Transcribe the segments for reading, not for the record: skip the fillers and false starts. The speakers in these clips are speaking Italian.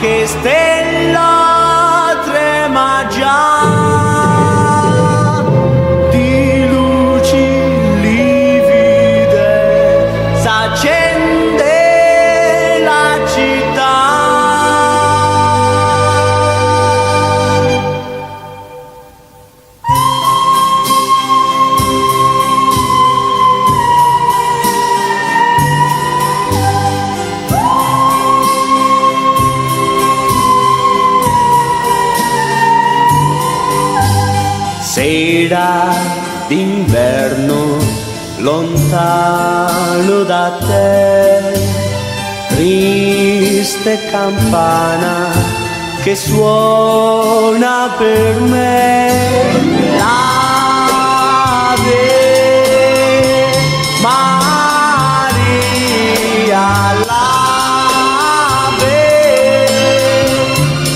qualche stella trema già di luci livide, s'accende la città. Sera d'inverno, lontano da te, triste campana che suona per me. L'Ave Maria, l'Ave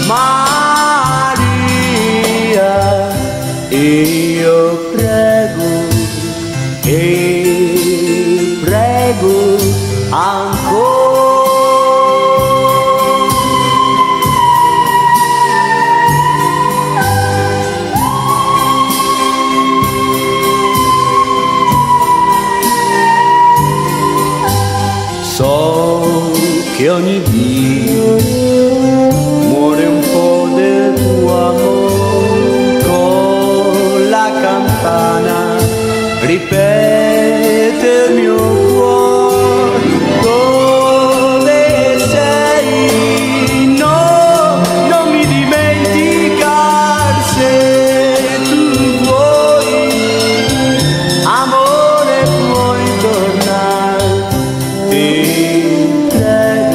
Maria. Io prego e prego ancora. So che ogni Dio muore un po' del tuo amore, con la campana ripete il mio cuore. Dove sei? No, non mi dimenticar se tu vuoi, amore, puoi tornare. Ti prego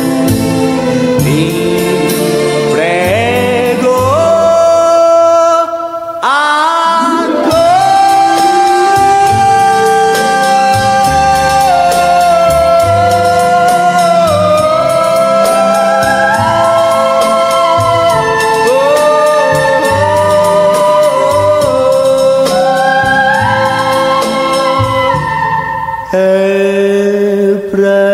e prego.